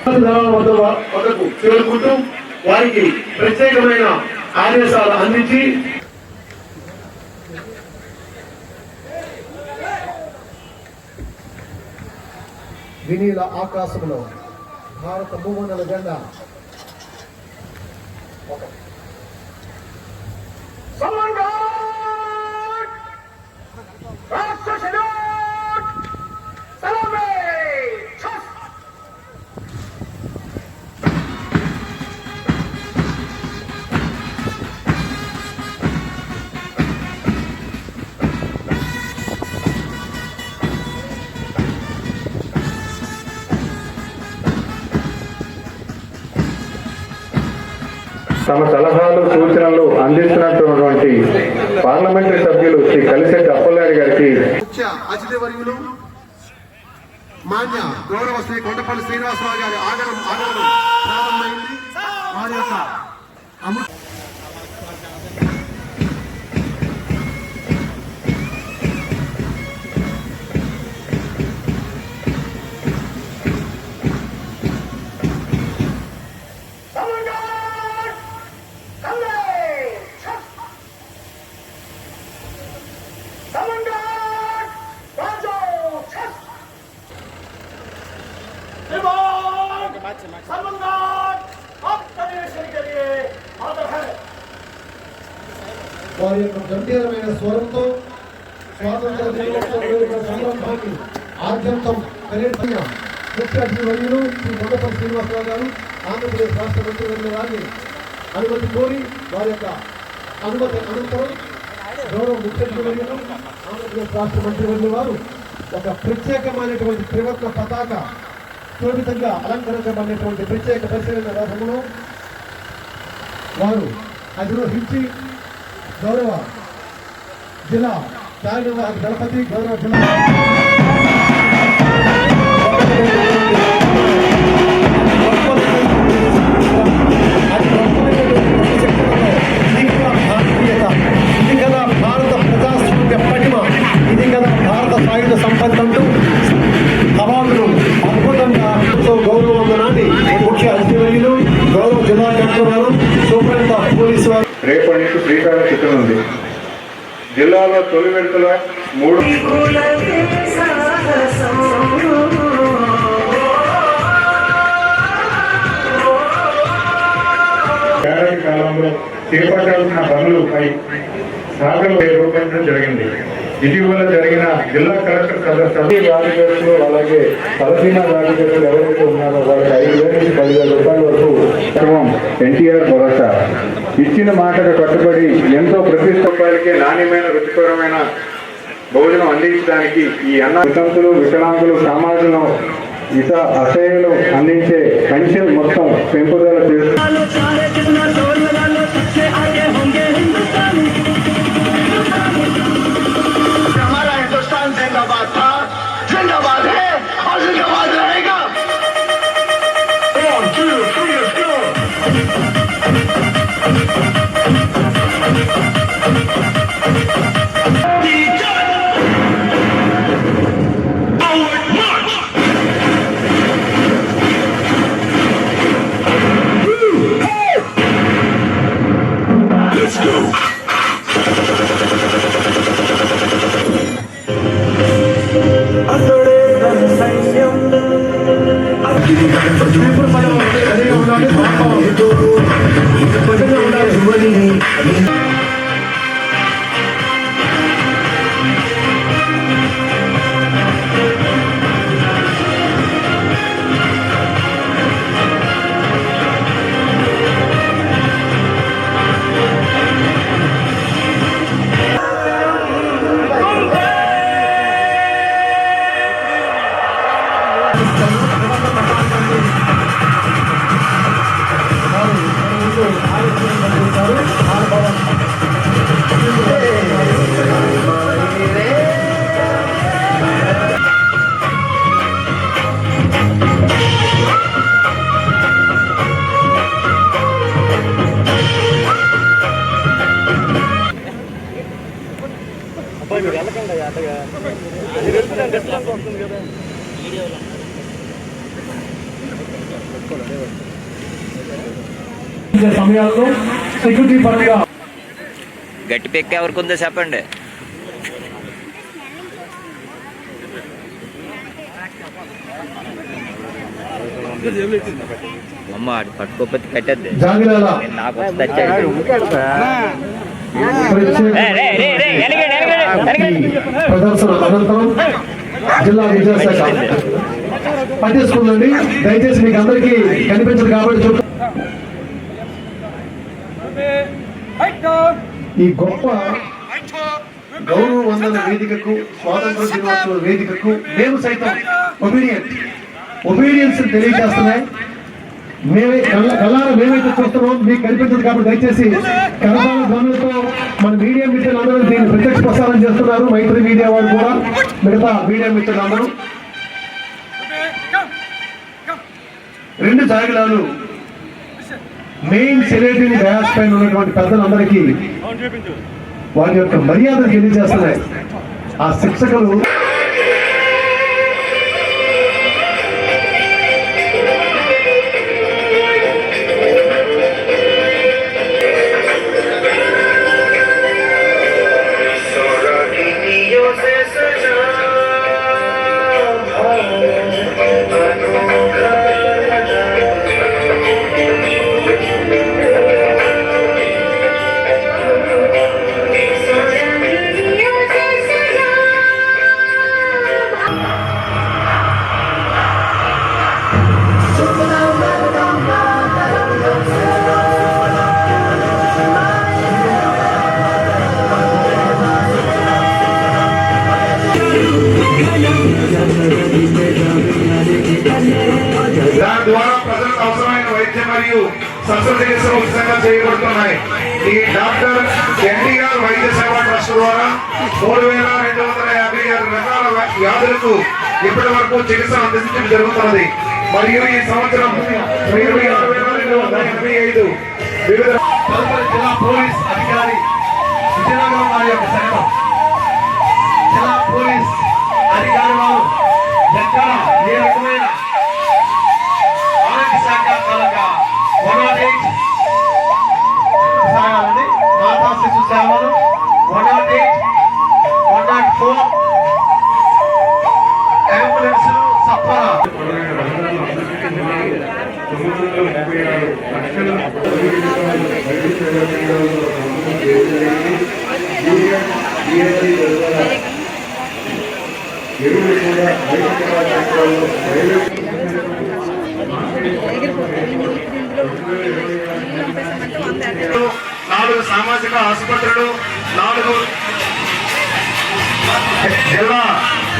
వద్దకు చేరుకుంటూ వారికి ప్రత్యేకమైన ఆదేశాలు అందించి వినీల ఆకాశంలో భారత భూమండల జెండా తమ సలహాలు సూచనలు అందిస్తున్నటువంటి పార్లమెంటరీ సభ్యులు శ్రీ కలిశెట్టి అప్పలనాయుడు గారికి ముఖ్య అతిథి వర్యులు మాన్య గౌరవ శ్రీ కొండపల్లి శ్రీనివాసరావు గారి ఆగమనం ప్రారంభమైంది. వారి యొక్క వారి యొక్క గంభీరమైన స్వరంతో స్వాతంత్ర దినోత్సవ సందర్భాన్ని ఆద్యంతం పర్యటన ముఖ్య అతిథి వర్యులు శ్రీ కొండపల్లి శ్రీనివాసరావు గారు ఆంధ్రప్రదేశ్ రాష్ట్ర మంత్రివర్యుల వారిని అనుమతి కోరి వారి యొక్క అనుమతి అనంతరం గౌరవ ముఖ్య అతిథి వర్యులు ఆంధ్రప్రదేశ్ రాష్ట్ర మంత్రివర్యుల వారు ఒక ప్రత్యేకమైనటువంటి త్రివర్ణ పతాక శోభితంగా అలంకరించబడినటువంటి ప్రత్యేక పరిశీలన రథమును వారు అధిరోహించి గౌరవ జిల్లా కార్యనిర్వాహక దళపతి గౌరవ జిల్లా ఇది కదా భారత ప్రజాస్వామ్య పటిమ, ఇది కదా భారత సాయుధ సంపన్నంటూ అవార్డును అద్భుతంగా గౌరవందనాన్ని ముఖ్య అతిథులు గౌరవ జిల్లా కలెక్టర్ సూపరింటెండెంట్ ఆఫ్ పోలీసు వారు రేపటి నుంచి శ్రీకారం చుట్టనుంది. జిల్లాలో తొలి విడతల 3 ఏడాది కాలంలో చేపట్టాల్సిన పనులపై సాగలు రూపొందించడం జరిగింది. ఇటీవల జరిగిన జిల్లా కలెక్టర్ సదస్సు వ్యాధిగ్రస్తులు అలాగే తలసీమా వ్యాధిగ్రస్తులు ఎవరైతే ఉన్నారో వారికి 5,000 నుంచి 10,000 రూపాయల వరకు ఎన్టీఆర్ భరోసా ఇచ్చిన మాటకు కట్టుబడి ఎంతో ప్రతిష్ట రూపాయలకే నాణ్యమైన రుచికరమైన భోజనం అందించడానికి ఈ వితంతులు వికలాంగులు సమాజంలో అసహ్యులు అందించే పెన్షన్ మొత్తం పెంపుదల సమయాల్లో సెక్యూరిటీ పరంగా గట్టి పెక్క ఎవరికి ఉందో చెప్పండి. అమ్మ పట్టుకోకపోతే కట్టద్దు. నాకు ప్రదర్శన అనంతరం జిల్లా విద్యాశాఖ పట్టేసుకుందండి. దయచేసి మీకు అందరికీ కనిపించదు కాబట్టి ఈ గొప్ప గౌరవ వందన వేదికకు, స్వాతంత్ర దినోత్సవ వేదికకు మేము సైతం ఒబీడియన్స్ తెలియజేస్తున్నాయి. కళ్ళారా మేమైతే చూస్తున్నాం, మీకు కనిపించదు కాబట్టి దయచేసి కరతాళ ధ్వనులతో మన మీడియా మిత్రులు అందరూ దీన్ని ప్రత్యక్ష ప్రసారం చేస్తున్నారు. మైత్రి మీడియా వారు కూడా, మిగతా మీడియా మిత్రులు అందరూ. 2 జాగిలాలు మెయిన్ సెలబ్రిటీ డయాస్ పైన ఉన్నటువంటి పెద్దలందరికీ వారి యొక్క మర్యాదలు తెలియజేస్తున్నాయి. ఆ శిక్షకులు దాని ద్వారా ప్రజలకు అవసరమైన వైద్యం మరియు శస్త్రచికిత్సలు ఉచితంగా చేయబడుతున్నాయి. ఈ డాక్టర్ ఎన్టీఆర్ వైద్య సేవా ట్రస్ట్ ద్వారా 3,256 రకాల వ్యాధులకు ఇప్పటి వరకు చికిత్స అందించడం జరుగుతున్నది. మరియు ఈ సంవత్సరం 26,285 వివిధ జిల్లా పోలీస్ అధికారి విజయనగరం వారి యొక్క శకటం. జిల్లా పోలీస్ అధికారి వారు ఎక్కడ ఏ రకమైన ఆరోగ్య శాఖ తాలూకా 108 సహాయాలండి, మాతా శిశు సేవలు 108, 104 అంబులెన్సులు సత్వర ఎరువులు కూడా 4 సామాజిక ఆసుపత్రులు, 4 జిల్లా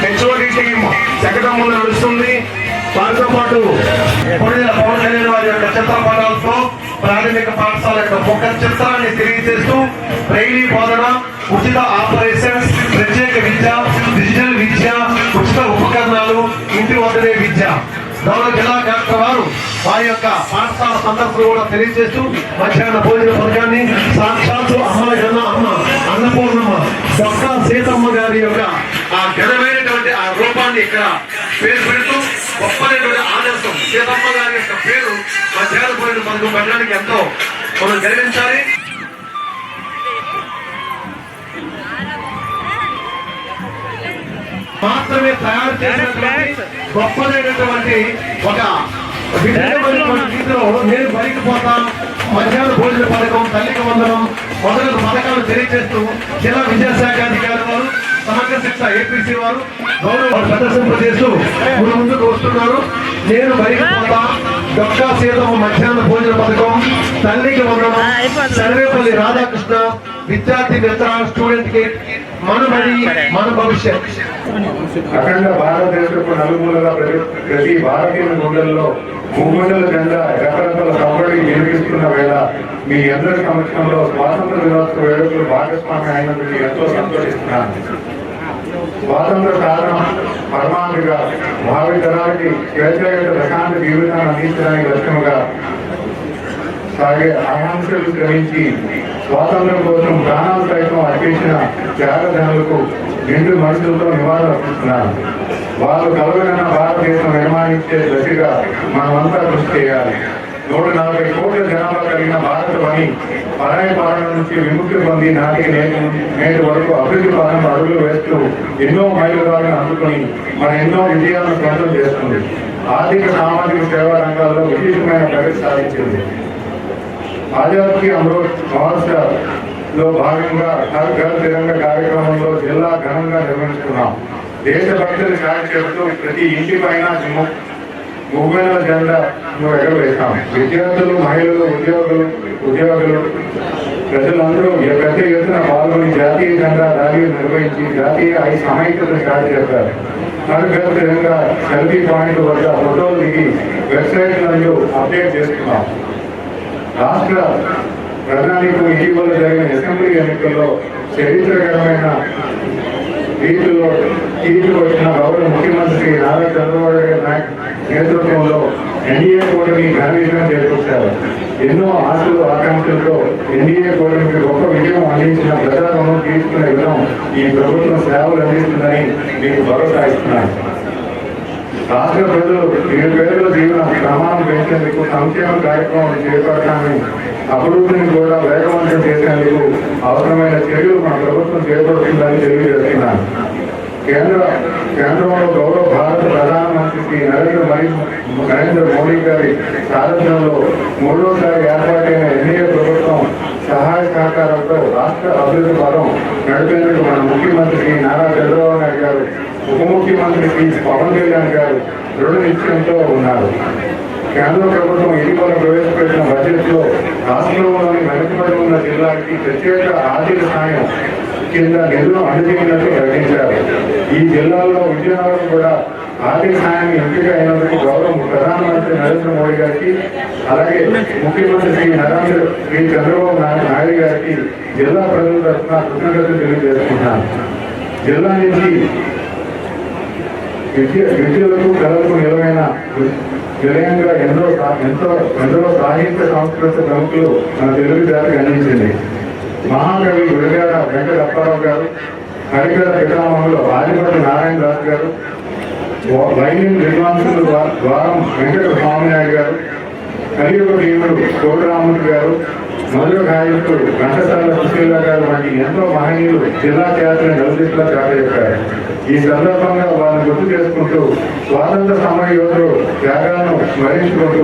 హెచ్ఓడి టీం శకటం ముందు నడుస్తుంది. వారితో పాటు పొడిల పవన్ కళ్యాణ్ వారి యొక్క చిత్రపటాలతో ప్రాథమిక పాఠశాల యొక్క ముఖ చిత్రాన్ని తెలియజేస్తూ బ్రెయిలీ బోధన, ఉచిత ఆపరేషన్స్, ప్రత్యేక విద్య, డిజిటల్ విద్య, ఉచిత ఉపకరణాలు, ఇంటి వద్దనే విద్య. గౌరవ జిల్లా కలెక్టర్ వారు వారి యొక్క పాఠశాల సందర్భం కూడా తెలియజేస్తూ మధ్యాహ్న భోజన పథకాన్ని సాక్షాత్తు అమ్మ అన్నపూర్ణమ్మ డొక్కా సీతమ్మ గారి యొక్క ఆ ఘనమైనటువంటి ఆ రూపాన్ని ఇక్కడ పేరు పెడుతూ గొప్పనటువంటి ఆదర్శం సీతమ్మ గారి యొక్క పేరు మధ్యాహ్న భోజన పథకం పెట్టడానికి ఎంతో మనం గర్వించాలి. మాత్రమే తయారు చేసినటువంటి గొప్పదైనటువంటి ఒక రీతిలో నేను బయటకు పోతాం, మధ్యాహ్న భోజన పథకం, తల్లికి వందనం మొదలగు పథకాలు తెలియజేస్తూ జిల్లా విద్యాశాఖ అధికారి వారు, సమగ్ర శిక్ష ఏపీసీ వారు గౌరవ ప్రదర్శింపజేస్తూ ముందుకు వస్తున్నారు. నేను బయటకు పోతా, డొక్కా సీతమ్మ మధ్యాహ్న భోజన పథకం, తల్లికి వందనం, సర్వేపల్లి రాధాకృష్ణ విద్యార్థి మిత్ర స్టూడెంట్ కి మన బడి మన భవిష్యత్. అఖండ భారతదేశపు నలుమూలల ప్రతి భారతీయ గుండెల్లో మూగుండల జెండా రకరకాల కబడ్డీ నిర్వహిస్తున్న వేళ మీ అందరి సమక్షంలో స్వాతంత్ర దినోత్సవ వేడుకలు భాగస్వామి అయినందుకు ఎంతో సంతోషిస్తున్నాను. స్వాతంత్ర కారణం పరమావధిగా భావి తరానికి స్వేచ్ఛాయుత ప్రశాంత జీవితాన్ని అందించడానికి లక్ష్యముగా సాగే ఆకాంక్షలు గ్రహించి స్వాతంత్రం కోసం ప్రాణాలు సైతం అర్పించిన త్యాగధనులకు నిండు మనసులతో నివాళులర్పిస్తున్నారు. వారు కలవగన్న భారతదేశం నిర్మాణించే దశగా మనమంతా కృషి చేయాలి. 140 కోట్ల జనాభా కలిగిన భారతవని పరాయి పాలన నుంచి విముక్తి పొంది నాటికి నేటి వరకు అభివృద్ధి పాలన అడుగులు వేస్తూ ఎన్నో మైలురాలను అందుకుని మన ఎన్నో విజయాలను సొంతం చేస్తుంది. ఆర్థిక సామాజిక సేవా రంగాల్లో విశేషమైన ప్రగతి సాధించింది. ఆజాద్ కి అమృత్ మహోత్సవ్లో భాగంగా హర్ ఘర్ తిరంగా కార్యక్రమంలో జిల్లా ఘనంగా నిర్వహిస్తున్నాం. దేశభక్తులు సాయం చేస్తూ ప్రతి ఇంటి పైన మువ్వెన్నెల జెండాను ఎగరవేస్తాం. విద్యార్థులు, మహిళలు, ఉద్యోగులు ప్రజలందరూ పెద్ద ఎత్తున పాల్గొని జాతీయ జెండా ర్యాలీలు నిర్వహించి జాతీయ సమైక్యతను స్టార్ట్ చేస్తారు. హర్ ఘర్ తిరంగా సెల్ఫీ పాయింట్ వద్ద ఫోటోలు దిగి వెబ్సైట్లను అప్డేట్ చేస్తున్నాం. రాష్ట్ర ప్రధానికి ఇటీవల జరిగిన అసెంబ్లీ ఎన్నికల్లో చరిత్రకరమైన రీతిలో తీర్పు వచ్చిన గౌరవ ముఖ్యమంత్రి నారా చంద్రబాబు నాయుడు నేతృత్వంలో ఎన్డీఏ కూటమి ఘన విజయం చేకూర్చారు. ఎన్నో ఆశలు ఆకాంక్షలతో ఎన్డీఏ కూటమికి గొప్ప విజయం అందించిన ప్రజాలను తీసుకునే విధం ఈ ప్రభుత్వం సేవలు అందిస్తుందని మీకు భరోసా ఇస్తున్నారు. రాష్ట్ర ప్రజలు పేరుల జీవన ప్రమాణం పెంచేందుకు సంక్షేమ కార్యక్రమాలు చేపట్టాలని అభివృద్ధిని కూడా వేగవంతం చేసేందుకు అవసరమైన చర్యలు మన ప్రభుత్వం చేపడుతుందని తెలియజేస్తున్నారు. కేంద్రంలో గౌరవ భారత ప్రధానమంత్రి శ్రీ నరేంద్ర మోడీ గారి సారథ్యంలో 3వసారి ఏర్పాటైన ఎన్డీఏ ప్రభుత్వం సహాయ సహకారంతో రాష్ట్ర అభివృద్ధి పదం నడిపేందుకు మన ముఖ్యమంత్రి శ్రీ నారా చంద్రబాబు నాయుడు గారు, ఉప ముఖ్యమంత్రి శ్రీ పవన్ కళ్యాణ్ గారు దృఢ నిశ్చయంతో ఉన్నారు. కేంద్ర ప్రభుత్వం ఇటీవల ప్రవేశపెట్టిన బడ్జెట్ లో రాష్ట్రంలోని వెనుకబడి ఉన్న జిల్లాకి ప్రత్యేక ఆర్థిక సాయం కింద నిధులు అందజేయనట్లు ప్రకటించారు. ఈ జిల్లాలో విజయనగరం కూడా ఆర్థిక సాయాన్ని ఎంపిక అయినందుకు గౌరవ ప్రధానమంత్రి నరేంద్ర మోడీ గారికి, అలాగే ముఖ్యమంత్రి శ్రీ చంద్రబాబు నాయుడు గారికి జిల్లా ప్రజల తరఫున కృతజ్ఞతలు తెలియజేసుకుంటున్నాను. జిల్లా నుంచి విద్యలకు కళలకు నిలవైన నిలయంగా ఎందరో సాహిత్య సాంస్కృతిక ప్రముఖులు మన తెలుగు జాతికి అందించింది. మహాకవి గుడిగాడ వెంకట అప్పారావు గారు, హరికథ పితామహులు ఆదిపట్ల నారాయణ దాస్ గారు, వైలిన్ విద్వాంసులు ద్వారం వెంకట స్వామినాయుడు గారు, కలియుగ భీముడు కోటరాముడు గారు, మధుర గాయకుడు ఘంటసాల సుశీల గారు వంటి ఎంతో మహనీయులు జిల్లా ఖ్యాతిని నలుదిశలా చాటచెప్పారు. ఈ సందర్భంగా వారిని గుర్తు చేసుకుంటూ స్వాతంత్ర సమర యోధులు త్యాగాలను స్మరించుకుంటూ